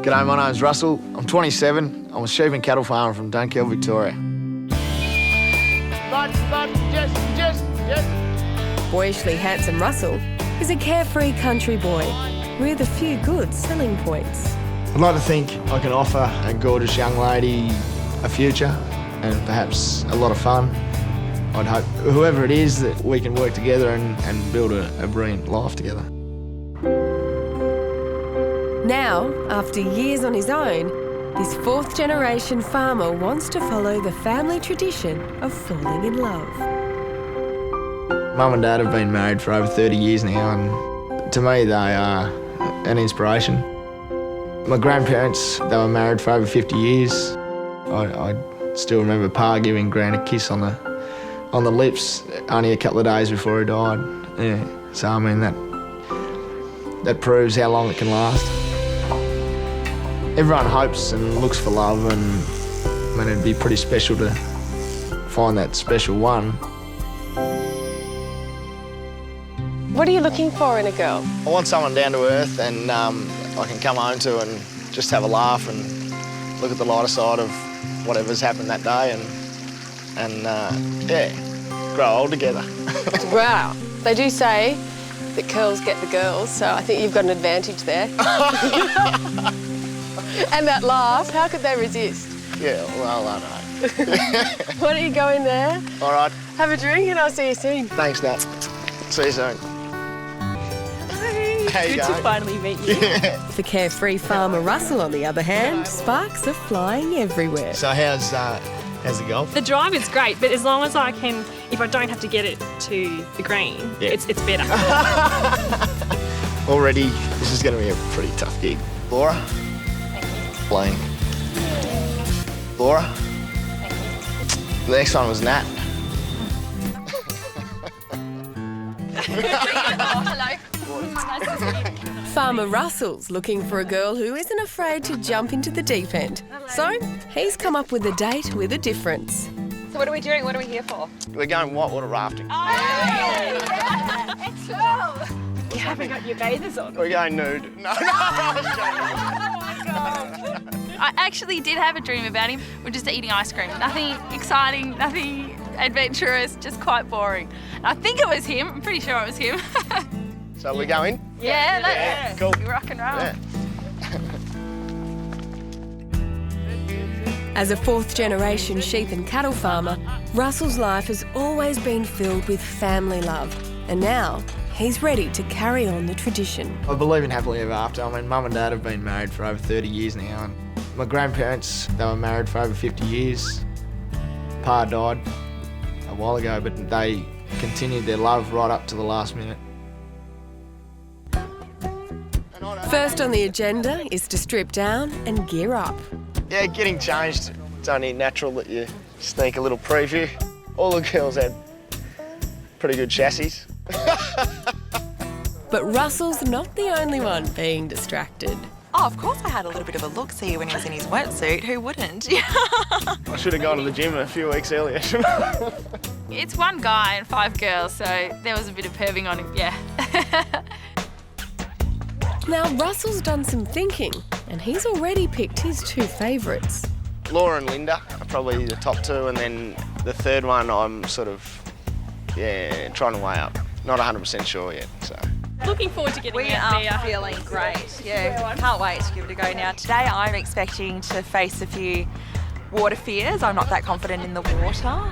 G'day, my name's Russell. I'm 27. I'm a sheep and cattle farmer from Dunkeld, Victoria. Boyishly handsome Russell is a carefree country boy with a few good selling points. I'd like to think I can offer a gorgeous young lady a future and perhaps a lot of fun. I'd hope whoever it is that we can work together and build a brilliant life together. Now, after years on his own, this fourth-generation farmer wants to follow the family tradition of falling in love. Mum and Dad have been married for over 30 years now, and to me they are an inspiration. My grandparents, they were married for over 50 years. I still remember Pa giving Gran a kiss on the lips only a couple of days before he died. Yeah, so I mean that proves how long it can last. Everyone hopes and looks for love, and I mean, it'd be pretty special to find that special one. What are you looking for in a girl? I want someone down to earth and I can come home to and just have a laugh and look at the lighter side of whatever's happened that day and yeah, grow old together. Wow. They do say that girls get the girls, so I think you've got an advantage there. And that laugh, how could they resist? Yeah, well, I know. Why don't you go in there? All right. Have a drink and I'll see you soon. Thanks, Nat. See you soon. Hey. How you Good going? to finally meet you. Yeah. For carefree farmer Russell, on the other hand, sparks are flying everywhere. So how's the golf? The drive is great, but as long as I can, if I don't have to get it to the green, yeah. it's better. Already, this is going to be a pretty tough gig. Laura? Playing. Laura? The next one was Nat. Hello. Farmer Russell's looking for a girl who isn't afraid to jump into the deep end. So he's come up with a date with a difference. So what are we doing? What are we here for? We're going whitewater rafting. Oh, yeah. It's cool. You haven't got your bathers on. We're going nude. No. I actually did have a dream about him. We're just eating ice cream. Nothing exciting, nothing adventurous, just quite boring. I think it was him. I'm pretty sure it was him. So we're going? Yeah, Yeah, cool. Rock and roll. Yeah. As a fourth-generation sheep and cattle farmer, Russell's life has always been filled with family love. And now, he's ready to carry on the tradition. I believe in happily ever after. I mean, Mum and Dad have been married for over 30 years now. And my grandparents, they were married for over 50 years. Pa died a while ago, but they continued their love right up to the last minute. First on the agenda is to strip down and gear up. Yeah, getting changed, it's only natural that you sneak a little preview. All the girls had pretty good chassis. But Russell's not the only one being distracted. Oh, of course I had a little bit of a look-see when he was in his wetsuit. Who wouldn't? I should have gone to the gym a few weeks earlier, shouldn't I? It's one guy and 5 girls, so there was a bit of perving on him, yeah. Now, Russell's done some thinking, and he's already picked his 2 favourites. Laura and Linda are probably the top 2, and then the third one I'm sort of, yeah, trying to weigh up. Not 100% sure yet, so. Looking forward to getting We out are there. feeling great. Yeah, can't wait to give it a go now. Today I'm expecting to face a few water fears. I'm not that confident in the water.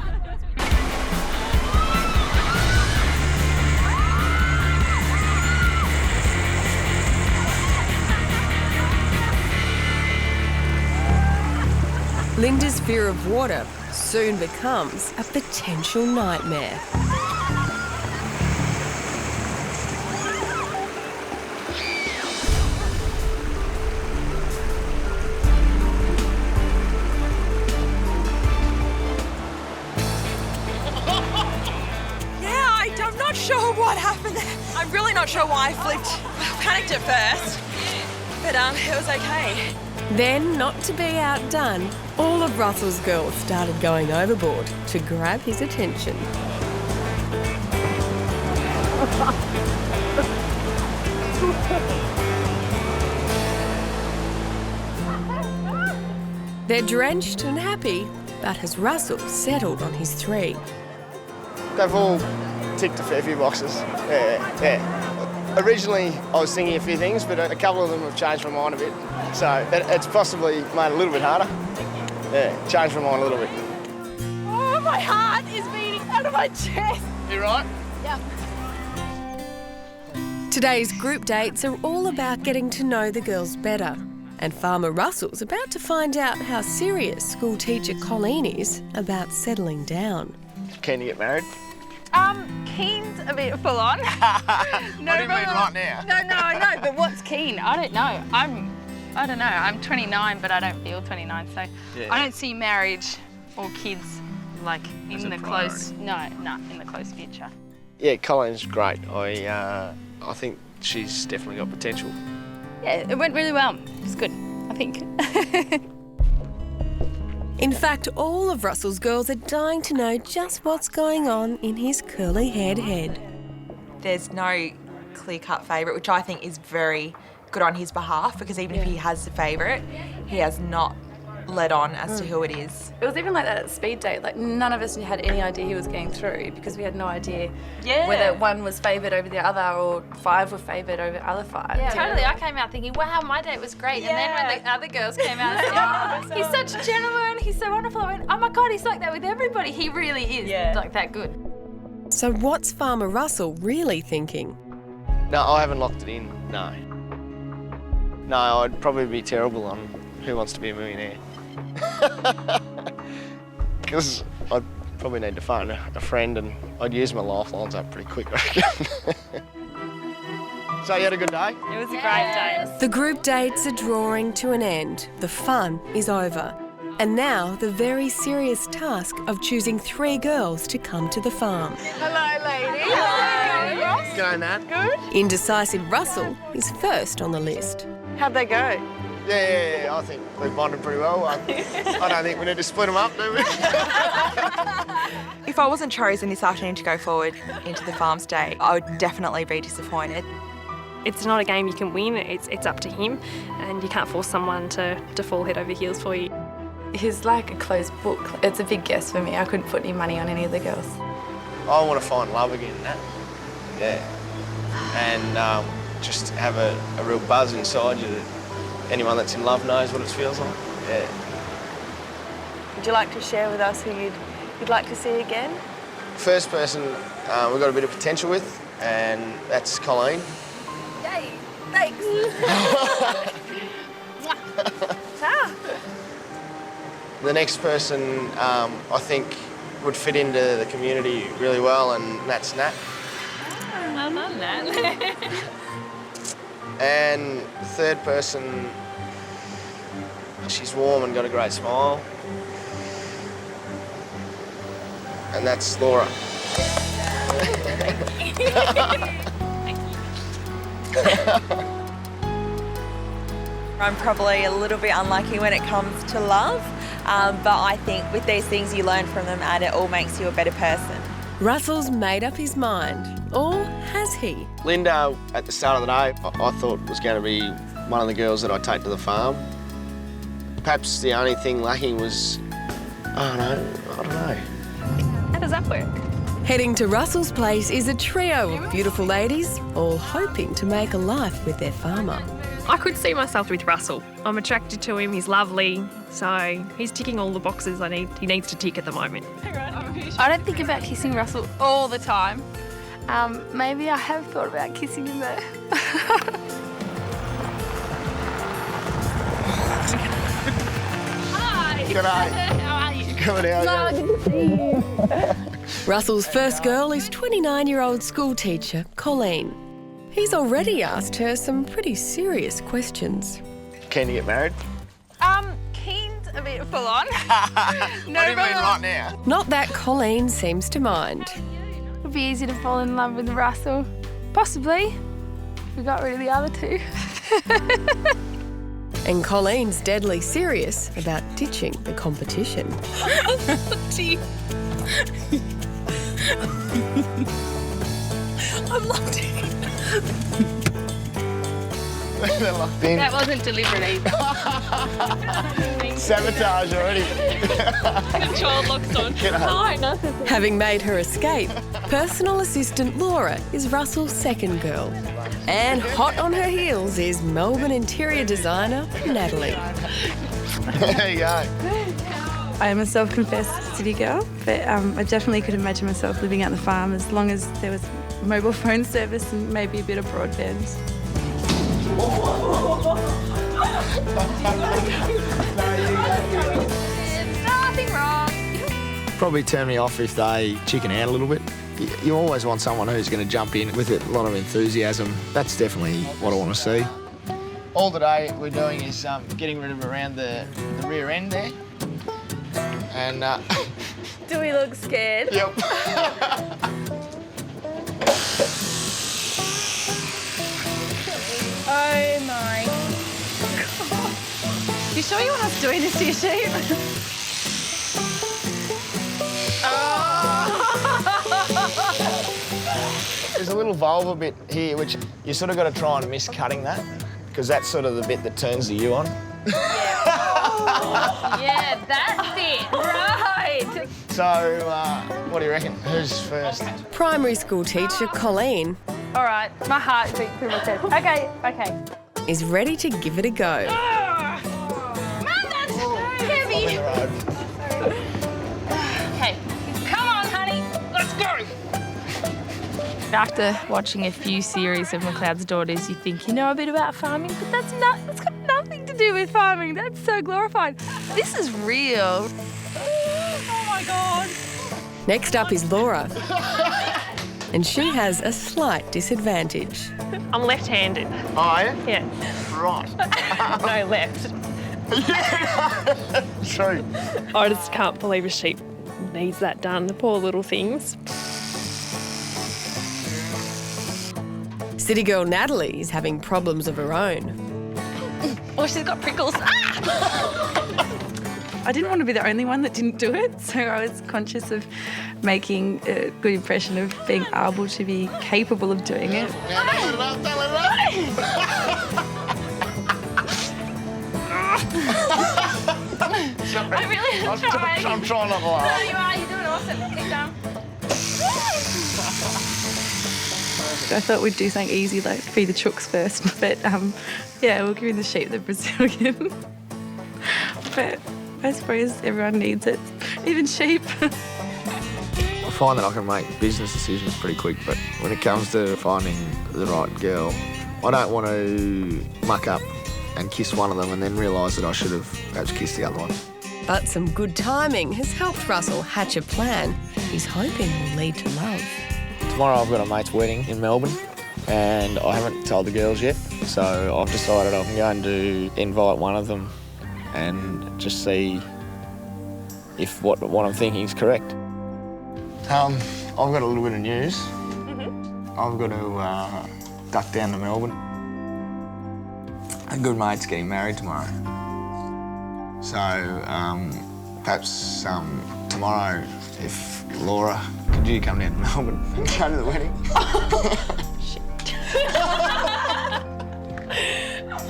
Linda's fear of water soon becomes a potential nightmare. I'm not sure what happened there. I'm really not sure why I flipped. I panicked at first, but it was okay. Then, not to be outdone, all of Russell's girls started going overboard to grab his attention. They're drenched and happy, but has Russell settled on his 3? They've all ticked a fair few boxes. Yeah. Originally, I was thinking a few things, but a couple of them have changed my mind a bit. So it's possibly made it a little bit harder. Yeah, changed my mind a little bit. Oh, my heart is beating out of my chest. You right? Yep. Today's group dates are all about getting to know the girls better. And Farmer Russell's about to find out how serious school teacher Colleen is about settling down. Keen to get married? Keen's a bit full on. No, I didn't mean right now. No, I know, but what's keen? I don't know. I don't know. I'm 29, but I don't feel 29, so Yeah. I don't see marriage or kids like As in a the priority. close. In the close future. Yeah, Colleen's great. I think she's definitely got potential. Yeah, it went really well. It's good, I think. In fact, all of Russell's girls are dying to know just what's going on in his curly-haired head. There's no clear-cut favourite, which I think is very good on his behalf, because even if he has a favourite, he has not led on as to who it is. It was even like that at speed date. Like none of us had any idea he was getting through because we had no idea Yeah. whether one was favoured over the other or 5 were favoured over the other 5. Yeah, totally. I came out thinking, wow, my date was great. And then when the other girls came out, I said, oh, he's such a gentleman, he's so wonderful. I went, oh my God, he's like that with everybody. He really is like that good. So what's Farmer Russell really thinking? No, I haven't locked it in, no. No, I'd probably be terrible on Who Wants to Be a Millionaire. Because I'd probably need to find a friend and I'd use my lifelines up pretty quick, I reckon. So you had a good day? It was a great day. The group dates are drawing to an end. The fun is over. And now the very serious task of choosing 3 girls to come to the farm. Hello, ladies. Hello. G'day, Nat. Good? Indecisive Russell is first on the list. How'd they go? Yeah, I think we've bonded pretty well. I don't think we need to split them up, do we? If I wasn't chosen this afternoon to go forward into the farm's day, I would definitely be disappointed. It's not a game you can win, it's up to him, and you can't force someone to fall head over heels for you. He's like a closed book. It's a big guess for me. I couldn't put any money on any of the girls. I want to find love again, Nat. Yeah. And just have a real buzz inside you that anyone that's in love knows what it feels like. Yeah. Would you like to share with us who you'd like to see again? First person we've got a bit of potential with, and that's Colleen. Yay! Thanks. The next person I think would fit into the community really well, and that's Nat. Well done, Nat. And the third person, she's warm and got a great smile. And that's Laura. I'm probably a little bit unlucky when it comes to love, but I think with these things you learn from them and it all makes you a better person. Russell's made up his mind, or has he? Linda, at the start of the day, I thought was going to be one of the girls that I'd take to the farm. Perhaps the only thing lacking was, I don't know. How does that work? Heading to Russell's place is a trio of beautiful ladies, all hoping to make a life with their farmer. I could see myself with Russell. I'm attracted to him, he's lovely, so he's ticking all the boxes he needs to tick at the moment. I don't think about kissing Russell all the time. Maybe I have thought about kissing him though. Hi. G'day. How are you? Coming out. Russell's first girl is 29-year-old school teacher Colleen. He's already asked her some pretty serious questions. Keen to get married? Keen's a bit full on. I didn't mean right now. Not that Colleen seems to mind. It would be easy to fall in love with Russell. Possibly. If we got rid of the other 2. And Colleen's deadly serious about ditching the competition. I'm locked in. They're locked in. That wasn't deliberate either. Sabotage already. Control locks on. G'day. No, nothing. Having made her escape, personal assistant Laura is Russell's second girl. And hot on her heels is Melbourne interior designer Natalie. There you go. I am a self-confessed city girl, but I definitely could imagine myself living out on the farm as long as there was mobile phone service and maybe a bit of broadband. Nothing wrong. Probably turn me off if they chicken out a little bit. You always want someone who's going to jump in with a lot of enthusiasm. That's definitely what I want to see. All today we're doing is getting rid of around the rear end there. And Do we look scared? yep. Oh my God. You sure you want us doing this to your sheep? There's a little vulva bit here which you sort of got to try and miss cutting that because that's sort of the bit that turns the U on. Yeah, that's it. Right. So what do you reckon? Who's first? Primary school teacher Colleen All right, my heartbeat pretty much says, okay. is ready to give it a go. Mum, that's heavy. Okay, come on, honey. Let's go. After watching a few series of McLeod's Daughters, you think you know a bit about farming, but that's got nothing to do with farming. That's so glorified. This is real. Oh my God. Next up is Laura. And she has a slight disadvantage. I'm left-handed. Oh, yeah? Yeah. Right. No, left. True. I just can't believe a sheep needs that done. The poor little things. City girl Natalie is having problems of her own. Oh, she's got prickles. I didn't want to be the only one that didn't do it, so I was conscious of making a good impression of being able to be capable of doing it. Now, don't let it up, don't let it up. Sorry. I really am trying. I'm trying not to laugh. No, you are. You're doing awesome. Keep going. I thought we'd do something easy like feed the chooks first, but yeah, we'll give you the sheep the Brazilian. But I suppose everyone needs it, even sheep. I find that I can make business decisions pretty quick, but when it comes to finding the right girl, I don't want to muck up and kiss one of them and then realise that I should have perhaps kissed the other one. But some good timing has helped Russell hatch a plan he's hoping will lead to love. Tomorrow I've got a mate's wedding in Melbourne and I haven't told the girls yet, so I've decided I'm going to invite one of them and just see if what I'm thinking is correct. I've got a little bit of news. I've got to duck down to Melbourne. A good mate's getting married tomorrow. So perhaps tomorrow, if Laura, could you come down to Melbourne and go to the wedding?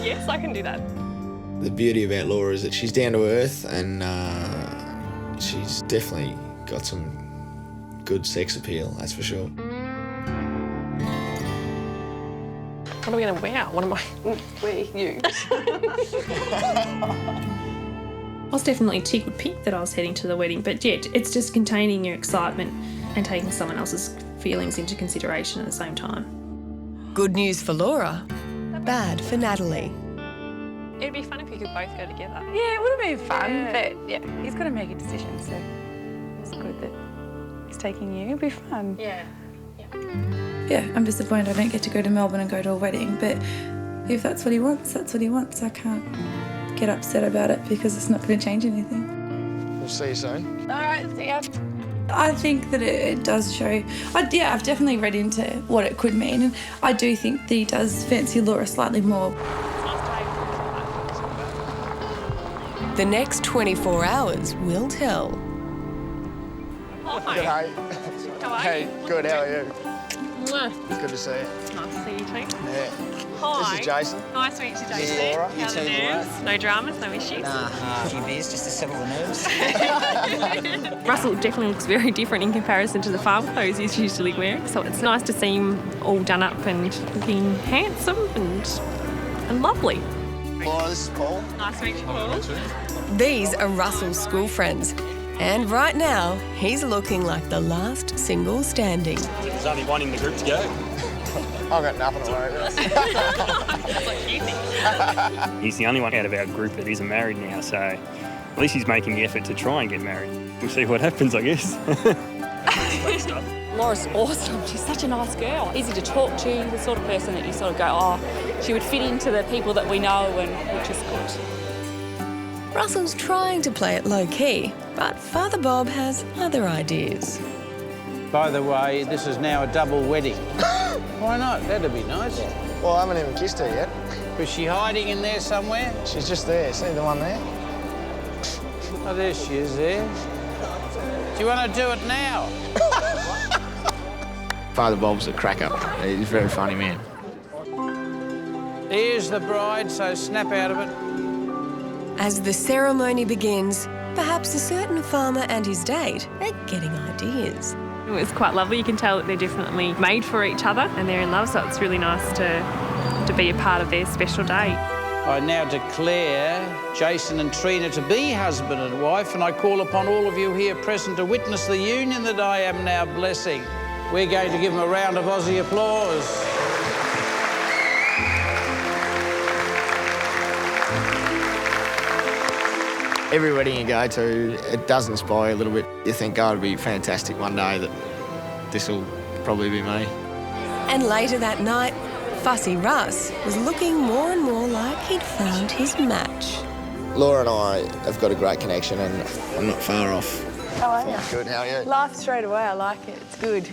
Yes, I can do that. The beauty about Laura is that she's down to earth and she's definitely got some good sex appeal, that's for sure. What are we going to wear? What am I? Wear you. I was definitely tickled pink that I was heading to the wedding, but yeah, it's just containing your excitement and taking someone else's feelings into consideration at the same time. Good news for Laura, bad for Natalie. It'd be fun if you could both go together. Yeah, it would have been fun, but yeah, he's got to make a decision, so it's good that he's taking you. It'd be fun. Yeah. Yeah, I'm disappointed I don't get to go to Melbourne and go to a wedding, but if that's what he wants, that's what he wants. I can't get upset about it because it's not going to change anything. We'll see you soon. All right, see ya. I think that it does show. I've definitely read into what it could mean, and I do think that he does fancy Laura slightly more. The next 24 hours will tell. Good, hey. Hey, good, how are you? Good to see you. Nice to see you too. Yeah. Hi. This This is Jason. Nice to meet you, Jason. Laura. How are the nerves? No dramas, no issues? A few beers just to settle the nerves. Russell definitely looks very different in comparison to the farm clothes he's usually wearing, so it's nice to see him all done up and looking handsome and lovely. Laura, this is Paul. Nice to meet you, Paul. These are Russell's school friends. And right now, he's looking like the last single standing. There's only one in the group to go. I've got nothing to worry about. He's the only one out of our group that isn't married now, so at least he's making the effort to try and get married. We'll see what happens, I guess. Laura's awesome. She's such a nice girl. Easy to talk to, the sort of person that you sort of go, oh, she would fit into the people that we know, and which is good. Russell's trying to play it low-key, but Father Bob has other ideas. By the way, this is now a double wedding. Why not? That'd be nice. Well, I haven't even kissed her yet. Was she hiding in there somewhere? She's just there. See the one there? Oh, there she is there. Do you want to do it now? Father Bob's a cracker. He's a very funny man. Here's the bride, so snap out of it. As the ceremony begins, perhaps a certain farmer and his date are getting ideas. It's quite lovely. You can tell that they're definitely made for each other and they're in love, so it's really nice to be a part of their special day. I now declare Jason and Trina to be husband and wife, and I call upon all of you here present to witness the union that I am now blessing. We're going to give them a round of Aussie applause. Every wedding you go to, it does inspire you a little bit. You think, oh, it'd be fantastic one day that this will probably be me. And later that night, Fussy Russ was looking more and more like he'd found his match. Laura and I have got a great connection and I'm not far off. How are you? Good, how are you? Laugh straight away, I like it. It's good.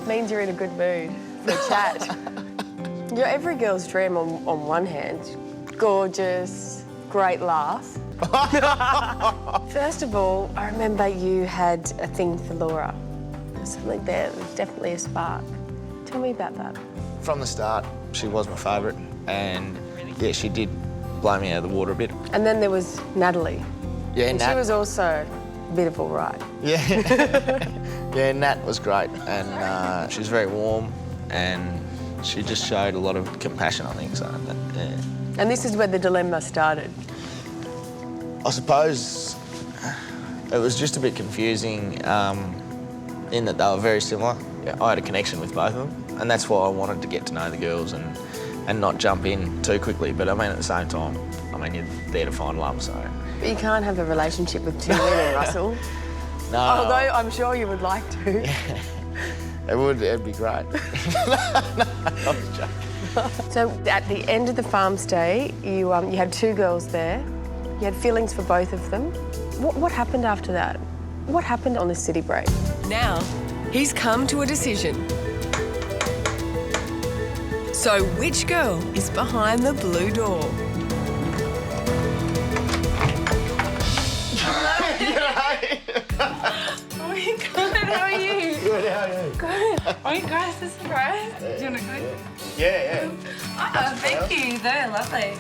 Means you're in a good mood for a chat. You're every girl's dream on one hand. Gorgeous, great laugh. First of all, I remember you had a thing for Laura. There was something there, there was definitely a spark. Tell me about that. From the start, she was my favourite and yeah, she did blow me out of the water a bit. And then there was Natalie. Yeah, and Nat. she was also a bit of all right. Yeah. Yeah, Nat was great and she was very warm and she just showed a lot of compassion, I think, so, yeah. And this is where the dilemma started. I suppose it was just a bit confusing in that they were very similar. I had a connection with both of them, and that's why I wanted to get to know the girls and not jump in too quickly. But I mean, at the same time, I mean, you're there to find love, so. But you can't have a relationship with two women, Russell. No. Although I'm sure you would like to. Yeah. It'd be great. No, I'm joking. So at the end of the farm stay, you had two girls there. You had feelings for both of them. What happened after that? What happened on the city break? Now, he's come to a decision. So which girl is behind the blue door? Oh my God, how are you? Good, how are you? Good. Oh my gosh, this is surprise. Do you want to go? Yeah. Oh, thank you. They're lovely.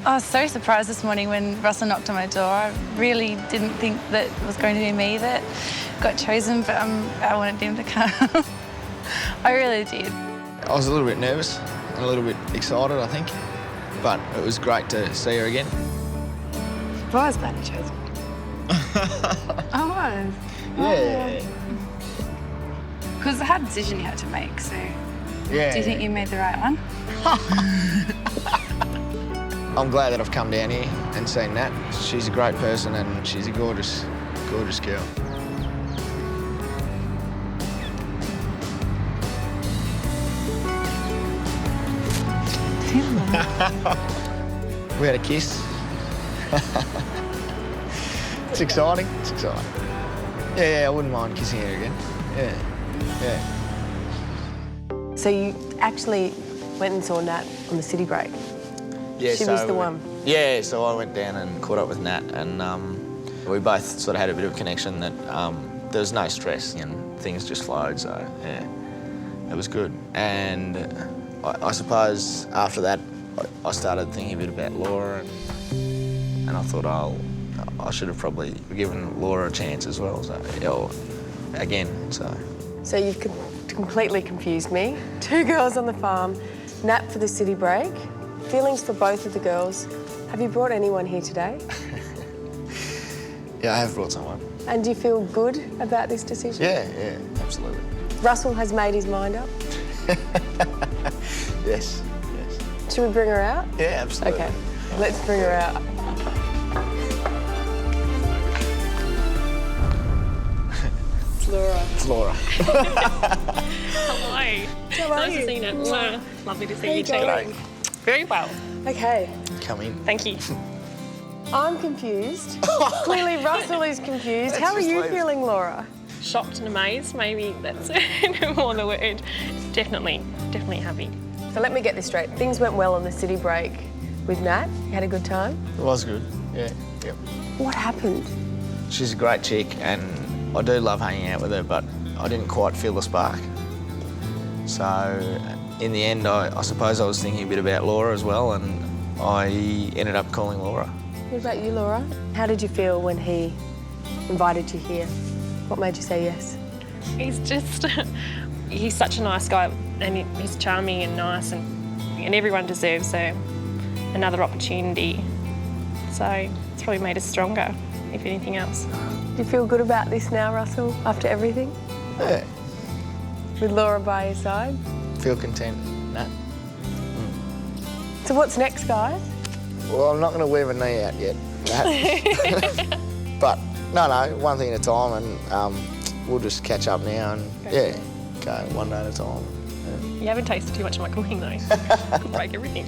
I was so surprised this morning when Russell knocked on my door. I really didn't think that it was going to be me that got chosen, but I wanted him to come. I really did. I was a little bit nervous and a little bit excited, I think, but it was great to see her again. But I was glad he chose me. I was. Yeah. Because it's a hard decision you had to make, so Yeah. do you think you made the right one? I'm glad that I've come down here and seen Nat. She's a great person and she's a gorgeous, gorgeous girl. We had a kiss. It's exciting. It's exciting. Yeah, I wouldn't mind kissing her again. Yeah. So you actually went and saw Nat on the city break? Yeah, She was the one? Yeah, so I went down and caught up with Nat and we both sort of had a bit of a connection that there was no stress and things just flowed, so yeah, it was good. And I suppose after that, I started thinking a bit about Laura, and I thought, I should have probably given Laura a chance as well. So, So you've completely confused me. 2 girls on the farm, nap for the city break, feelings for both of the girls. Have you brought anyone here today? Yeah, I have brought someone. And do you feel good about this decision? Yeah, absolutely. Russell has made his mind up. Yes. Should we bring her out? Yeah, absolutely. Okay, let's bring her out. It's Laura. It's Laura. Hello. How are Nice you? to see you. Mwah. Lovely to see How you you too. going? Very well. Okay, Come in. Thank you. I'm confused. Clearly Russell is confused. How are you feeling, Laura? Shocked and amazed, maybe that's more the word. Definitely happy. So let me get this straight. Things went well on the city break with Nat. You had a good time? It was good. Yeah. Yep. What happened? She's a great chick, and I do love hanging out with her, but I didn't quite feel the spark. So in the end, I suppose I was thinking a bit about Laura as well, and I ended up calling Laura. What about you, Laura? How did you feel when he invited you here? What made you say yes? He's just, he's such a nice guy, and he's charming and nice, and everyone deserves another opportunity. So it's probably made us stronger, if anything else. Do you feel good about this now, Russell, after everything? Yeah. With Laura by your side? Feel content, Nat. So what's next, guys? Well, I'm not going to wear my knee out yet, Nat. But no, one thing at a time, and we'll just catch up now and go one day at a time. Yeah. You haven't tasted too much of my cooking though. Could break everything.